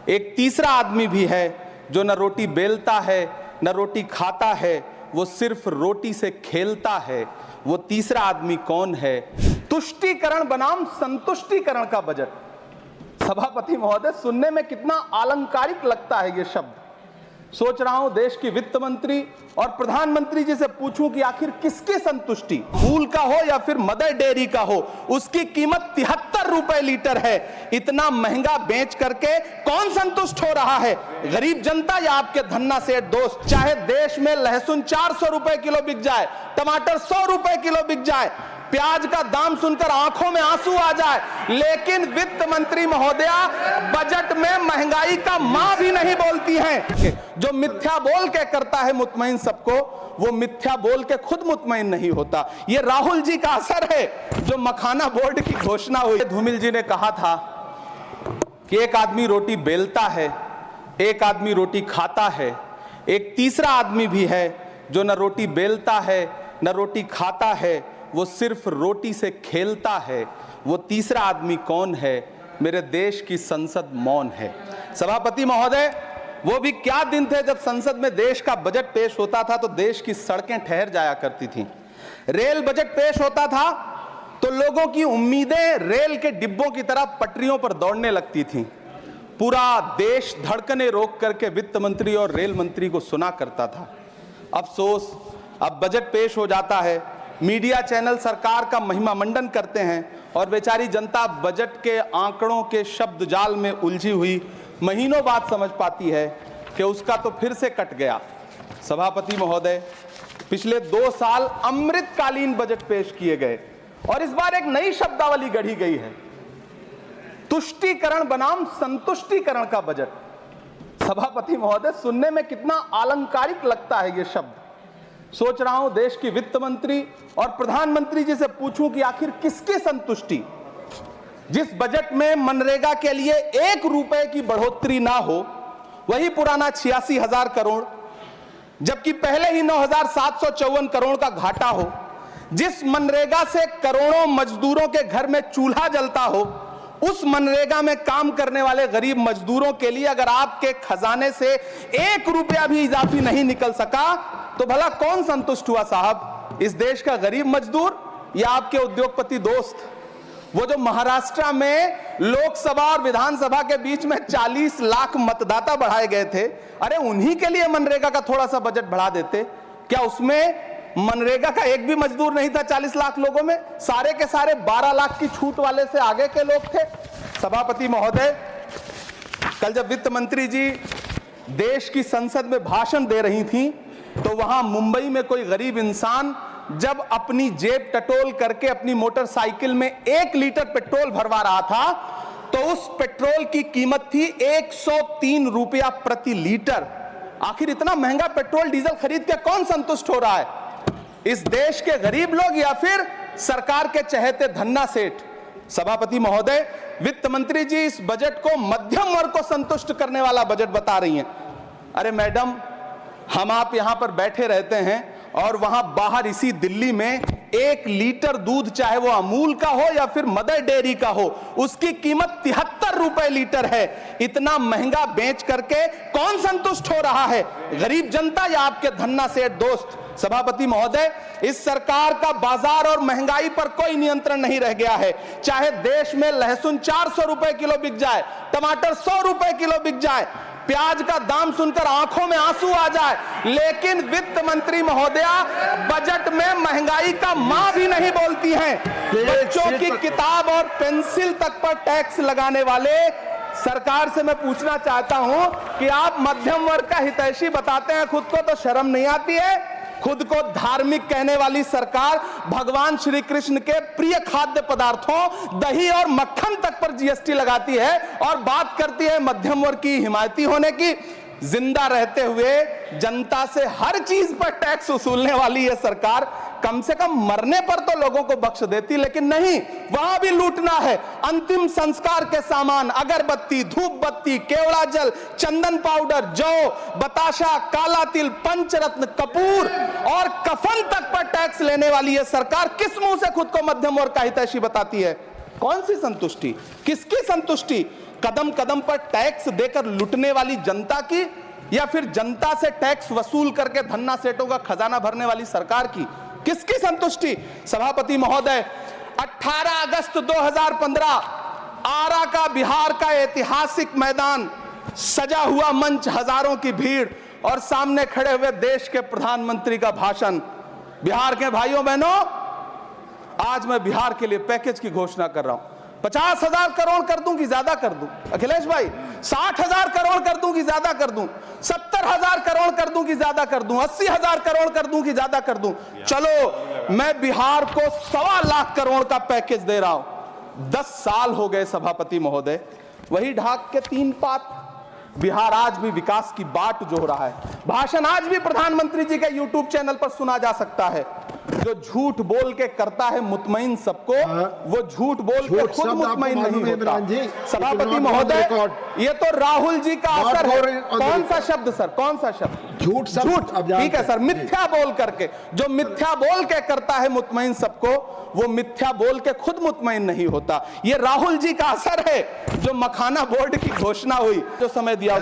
एक तीसरा आदमी भी है जो न रोटी बेलता है न रोटी खाता है, वो सिर्फ रोटी से खेलता है। वो तीसरा आदमी कौन है? तुष्टीकरण बनाम संतुष्टीकरण का बजट। सभापति महोदय, सुनने में कितना अलंकारिक लगता है ये शब्द। सोच रहा हूं देश की वित्त मंत्री और प्रधानमंत्री जी से पूछूं कि आखिर किसकी संतुष्टि, अमूल का हो या फिर मदर डेयरी का हो, उसकी कीमत 73 रुपए लीटर है। इतना महंगा बेच करके कौन संतुष्ट हो रहा है? गरीब जनता या आपके धन्ना सेठ दोस्त? चाहे देश में लहसुन 400 रुपए किलो बिक जाए, टमाटर 100 रुपए किलो बिक जाए, प्याज का दाम सुनकर आंखों में आंसू आ जाए, लेकिन वित्त मंत्री महोदया बजट में महंगाई का मां भी नहीं बोलती हैं। जो मिथ्या बोल के करता है मुतमईन सबको, वो मिथ्या बोल के खुद मुतमईन नहीं होता। ये राहुल जी का असर है जो मखाना बोर्ड की घोषणा हुई। धूमिल जी ने कहा था कि एक आदमी रोटी बेलता है, एक आदमी रोटी खाता है, एक तीसरा आदमी भी है जो न रोटी बेलता है न रोटी खाता है, वो सिर्फ रोटी से खेलता है। वो तीसरा आदमी कौन है? मेरे देश की संसद मौन है। सभापति महोदय, वो भी क्या दिन थे जब संसद में देश का बजट पेश होता था तो देश की सड़कें ठहर जाया करती थीं। रेल बजट पेश होता था तो लोगों की उम्मीदें रेल के डिब्बों की तरह पटरियों पर दौड़ने लगती थीं। पूरा देश धड़कने रोक करके वित्त मंत्री और रेल मंत्री को सुना करता था। अफसोस, अब बजट पेश हो जाता है, मीडिया चैनल सरकार का महिमा मंडन करते हैं और बेचारी जनता बजट के आंकड़ों के शब्द जाल में उलझी हुई महीनों बाद समझ पाती है कि उसका तो फिर से कट गया। सभापति महोदय, पिछले 2 साल अमृतकालीन बजट पेश किए गए और इस बार एक नई शब्दावली गढ़ी गई है, तुष्टीकरण बनाम संतुष्टीकरण का बजट। सभापति महोदय, सुनने में कितना अलंकारिक लगता है ये शब्द। सोच रहा हूं देश की वित्त मंत्री और प्रधानमंत्री जी से पूछूं कि आखिर किसकी संतुष्टि? जिस बजट में मनरेगा के लिए 1 रुपए की बढ़ोतरी ना हो, वही पुराना 86,000 करोड़, जबकि पहले ही 9,754 करोड़ का घाटा हो, जिस मनरेगा से करोड़ों मजदूरों के घर में चूल्हा जलता हो, उस मनरेगा में काम करने वाले गरीब मजदूरों के लिए अगर आपके खजाने से 1 रुपया भी इजाफी नहीं निकल सका तो भला कौन संतुष्ट हुआ साहब? इस देश का गरीब मजदूर या आपके उद्योगपति दोस्त? वो जो महाराष्ट्र में लोकसभा और विधानसभा के बीच में 40 लाख मतदाता बढ़ाए गए थे, अरे उन्हीं के लिए मनरेगा का थोड़ा सा बजट बढ़ा देते। क्या उसमें मनरेगा का एक भी मजदूर नहीं था 40 लाख लोगों में? सारे के सारे 12 लाख की छूट वाले से आगे के लोग थे। सभापति महोदय, कल जब वित्त मंत्री जी देश की संसद में भाषण दे रही थी तो वहां मुंबई में कोई गरीब इंसान जब अपनी जेब टटोल करके अपनी मोटरसाइकिल में 1 लीटर पेट्रोल भरवा रहा था तो उस पेट्रोल की कीमत थी 103 रुपया प्रति लीटर। आखिर इतना महंगा पेट्रोल डीजल खरीद के कौन संतुष्ट हो रहा है? इस देश के गरीब लोग या फिर सरकार के चहेते धन्ना सेठ? सभापति महोदय, वित्त मंत्री जी इस बजट को मध्यम वर्ग को संतुष्ट करने वाला बजट बता रही हैं। अरे मैडम, हम आप यहां पर बैठे रहते हैं और वहां बाहर इसी दिल्ली में 1 लीटर दूध, चाहे वो अमूल का हो या फिर मदर डेयरी का हो, उसकी कीमत 73 रुपए लीटर है। इतना महंगा बेच करके कौन संतुष्ट हो रहा है? गरीब जनता या आपके धन्ना सेठ दोस्त? सभापति महोदय, इस सरकार का बाजार और महंगाई पर कोई नियंत्रण नहीं रह गया है। चाहे देश में लहसुन 400 रुपए किलो बिक जाए, टमाटर 100 रुपए किलो बिक जाए, प्याज का दाम सुनकर आंखों में आंसू आ जाए, लेकिन वित्त मंत्री महोदया बजट में महंगाई का मां भी नहीं बोलती हैं। बच्चों की किताब और पेंसिल तक पर टैक्स लगाने वाले सरकार से मैं पूछना चाहता हूं कि आप मध्यम वर्ग का हितैषी बताते हैं, खुद को तो शर्म नहीं आती है? खुद को धार्मिक कहने वाली सरकार भगवान श्री कृष्ण के प्रिय खाद्य पदार्थों दही और मक्खन तक पर जीएसटी लगाती है और बात करती है मध्यम वर्ग की हिमायती होने की। जिंदा रहते हुए जनता से हर चीज पर टैक्स वसूलने वाली यह सरकार कम से कम मरने पर तो लोगों को बख्श देती, लेकिन नहीं, वहां भी लूटना है। अंतिम संस्कार के सामान, अगरबत्ती, धूप बत्ती, केवड़ा जल, चंदन पाउडर, जौ, बताशा, काला तिल, पंचरत्न, कपूर और कफन तक पर टैक्स लेने वाली यह सरकार किस मुंह से खुद को मध्यम वर्ग का हितैषी बताती है? कौन सी संतुष्टि? किसकी संतुष्टि? कदम कदम पर टैक्स देकर लुटने वाली जनता की, या फिर जनता से टैक्स वसूल करके धन्ना सेठों का खजाना भरने वाली सरकार की? किसकी संतुष्टि? सभापति महोदय, 18 अगस्त 2015 आरा का बिहार का ऐतिहासिक मैदान, सजा हुआ मंच, हजारों की भीड़ और सामने खड़े हुए देश के प्रधानमंत्री का भाषण। बिहार के भाइयों बहनों, आज मैं बिहार के लिए पैकेज की घोषणा कर रहा हूं। 50,000 करोड़ कर दूं कि ज्यादा कर दूं? अखिलेश भाई, 60,000 करोड़ कर दूं कि ज्यादा कर दूं? 70,000 करोड़ कर दूं कि ज्यादा कर दूं? 80,000 करोड़ कर दूं कि ज्यादा कर दूं? चलो, मैं बिहार को 1.25 लाख करोड़ का पैकेज दे रहा हूं। 10 साल हो गए सभापति महोदय, वही ढाक के 3 पात। बिहार आज भी विकास की बाट जोह रहा है। भाषण आज भी प्रधानमंत्री जी के यूट्यूब चैनल पर सुना जा सकता है। जो झूठ बोल के करता है मुतमईन सबको, वो झूठ बोल के खुद मुतमईन नहीं होता। सभापति महोदय, ये तो राहुल जी का असर है। कौन सा शब्द सर, कौन सा शब्द? झूठ। ठीक है सर, मिथ्या बोल करके, जो मिथ्या बोल के करता है मुतमईन सबको, वो मिथ्या बोल के खुद मुतमईन नहीं होता। ये राहुल जी का असर है। जो मखाना बोर्ड की घोषणा हुई, जो समय दिया